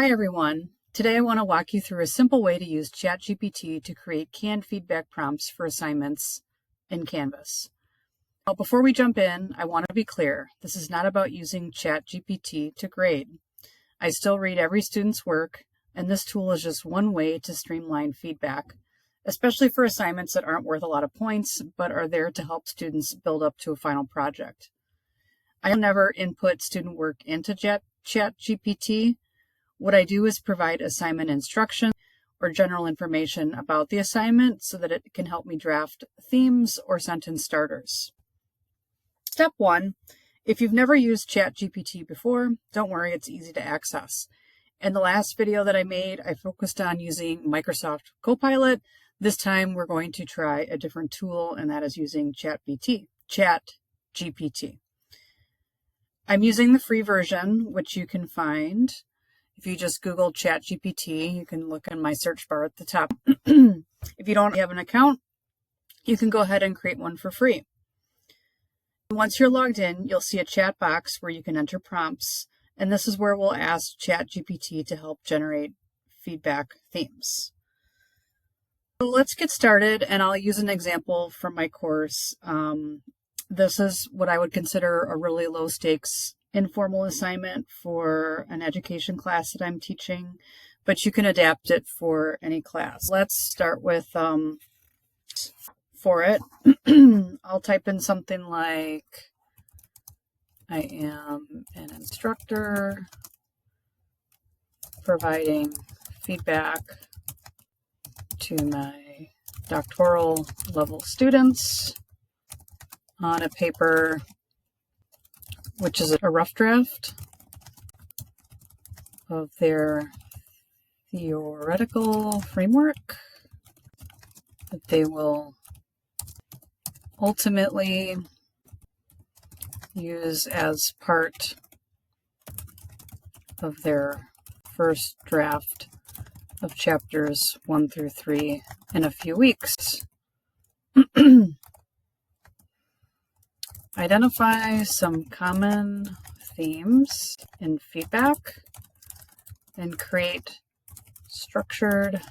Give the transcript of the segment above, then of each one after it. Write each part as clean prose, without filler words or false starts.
Hi everyone. Today I want to walk you through a simple way to use ChatGPT to create canned feedback prompts for assignments in Canvas. Now, before we jump in, I want to be clear. This is not about using ChatGPT to grade. I still read every student's work, and this tool is just one way to streamline feedback, especially for assignments that aren't worth a lot of points, but are there to help students build up to a final project. I never input student work into ChatGPT. What I do is provide assignment instructions or general information about the assignment so that it can help me draft themes or sentence starters. Step 1, if you've never used ChatGPT before, don't worry, it's easy to access. In the last video that I made, I focused on using Microsoft Copilot. This time we're going to try a different tool, and that is using ChatGPT. I'm using the free version, which you can find. If you just Google ChatGPT, you can look in my search bar at the top. If you don't have an account, you can go ahead and create one for free. Once you're logged in, you'll see a chat box where you can enter prompts, and this is where we'll ask ChatGPT to help generate feedback themes. So let's get started, and I'll use an example from my course. This is what I would consider a really low stakes informal assignment for an education class that I'm teaching, but you can adapt it for any class. Let's start with, for it, I'll type in something like, I am an instructor providing feedback to my doctoral level students on a paper which is a rough draft of their theoretical framework that they will ultimately use as part of their first draft of chapters 1 through 3 in a few weeks. Identify some common themes in feedback and create structured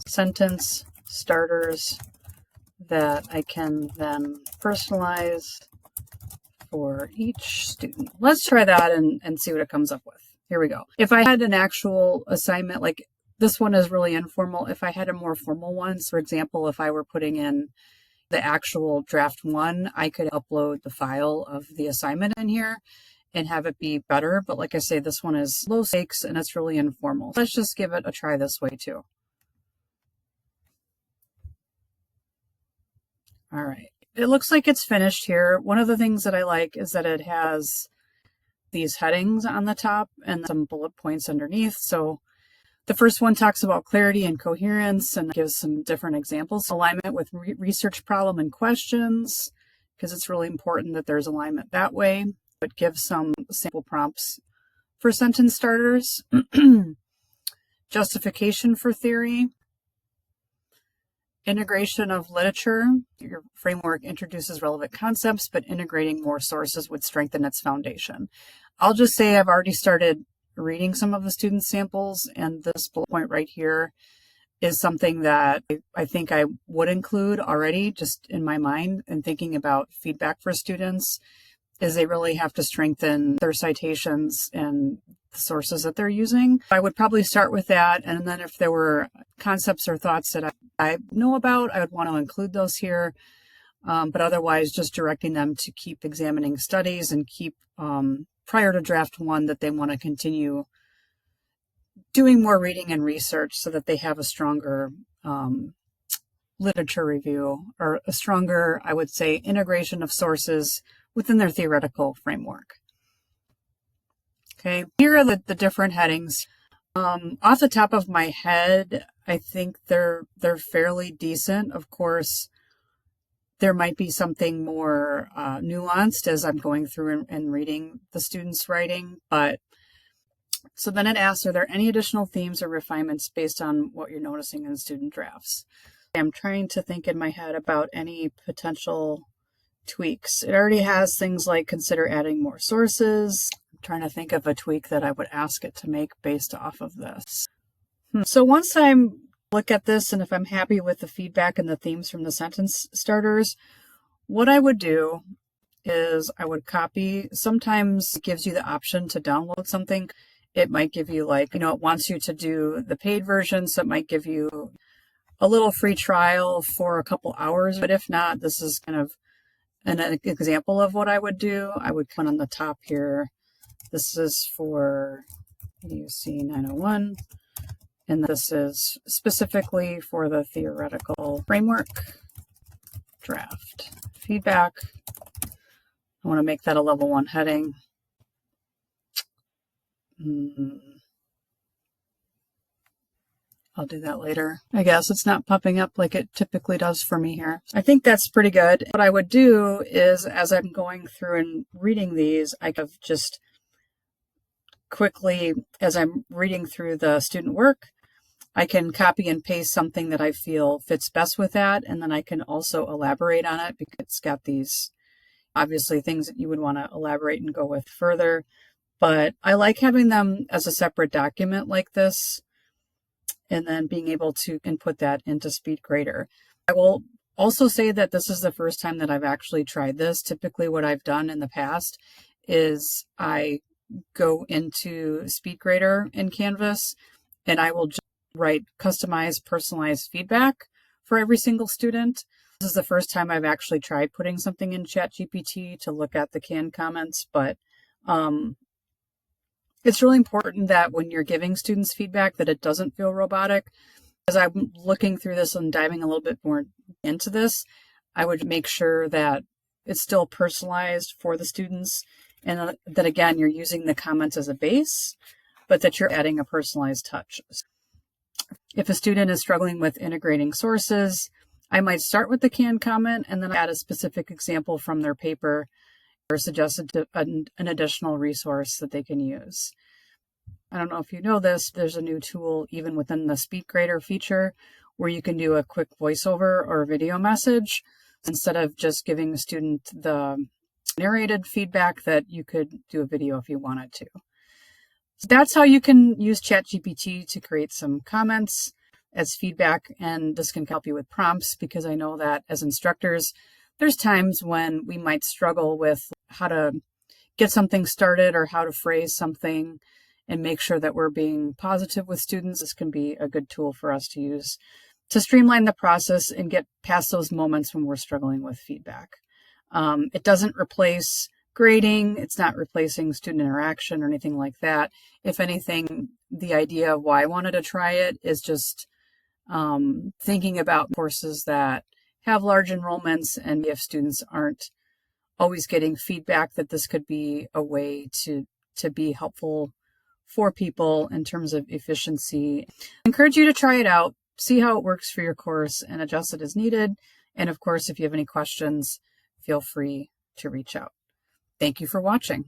sentence starters that I can then personalize for each student. Let's try that and see what it comes up with. Here we go. If I had an actual assignment, like this one is really informal. If I had a more formal one, so for example, if I were putting in the actual draft one, I could upload the file of the assignment in here and have it be better. But like I say, this one is low stakes and it's really informal. Let's just give it a try this way too. All right, it looks like it's finished here. One of the things that I like is that it has these headings on the top and some bullet points underneath. So the first one talks about clarity and coherence and gives some different examples. Alignment with research problem and questions, because it's really important that there's alignment that way. It gives some sample prompts for sentence starters. Justification for theory. Integration of literature. Your framework introduces relevant concepts, but integrating more sources would strengthen its foundation. I'll just say I've already started reading some of the student samples, and this bullet point right here is something that I think I would include already just in my mind and thinking about feedback for students is they really have to strengthen their citations and the sources that they're using. I would probably start with that, and then if there were concepts or thoughts that I know about, I would want to include those here, but otherwise just directing them to keep examining studies and keep prior to draft 1 that they want to continue doing more reading and research so that they have a stronger literature review or a stronger, I would say, integration of sources within their theoretical framework. Okay, here are the different headings. Off the top of my head, I think they're fairly decent. Of course, there might be something more nuanced as I'm going through and reading the students' writing. But so then it asks, are there any additional themes or refinements based on what you're noticing in student drafts? I'm trying to think in my head about any potential tweaks. It already has things like consider adding more sources. I'm trying to think of a tweak that I would ask it to make based off of this. So once I look at this and if I'm happy with the feedback and the themes from the sentence starters, what I would do is I would copy. Sometimes it gives you the option to download something. It might give you it wants you to do the paid version, so it might give you a little free trial for a couple hours. But if not, this is kind of an example of what I would do. I would come on the top here. This is for UC 901, and this is specifically for the theoretical framework draft feedback. I want to make that a level 1 heading. I'll do that later. I guess it's not popping up like it typically does for me here. I think that's pretty good. What I would do is, as I'm going through and reading these, I could just quickly, as I'm reading through the student work, I can copy and paste something that I feel fits best with that, and then I can also elaborate on it because it's got these obviously things that you would want to elaborate and go with further. But I like having them as a separate document like this, and then being able to input that into SpeedGrader. I will also say that this is the first time that I've actually tried this. Typically what I've done in the past is I go into SpeedGrader in Canvas and I will just write customized, personalized feedback for every single student. This is the first time I've actually tried putting something in ChatGPT to look at the canned comments, but it's really important that when you're giving students feedback that it doesn't feel robotic. As I'm looking through this and diving a little bit more into this, I would make sure that it's still personalized for the students and that, again, you're using the comments as a base, but that you're adding a personalized touch. If a student is struggling with integrating sources, I might start with the canned comment and then add a specific example from their paper or suggested an additional resource that they can use. I don't know if you know this, there's a new tool even within the SpeedGrader feature where you can do a quick voiceover or a video message instead of just giving the student the narrated feedback, that you could do a video if you wanted to. So that's how you can use ChatGPT to create some comments as feedback, and this can help you with prompts because I know that as instructors, there's times when we might struggle with how to get something started or how to phrase something and make sure that we're being positive with students. This can be a good tool for us to use to streamline the process and get past those moments when we're struggling with feedback. It doesn't replace grading. It's not replacing student interaction or anything like that. If anything, the idea of why I wanted to try it is just thinking about courses that have large enrollments, and if students aren't always getting feedback, that this could be a way to be helpful for people in terms of efficiency. I encourage you to try it out, see how it works for your course, and adjust it as needed. And of course, if you have any questions, feel free to reach out. Thank you for watching.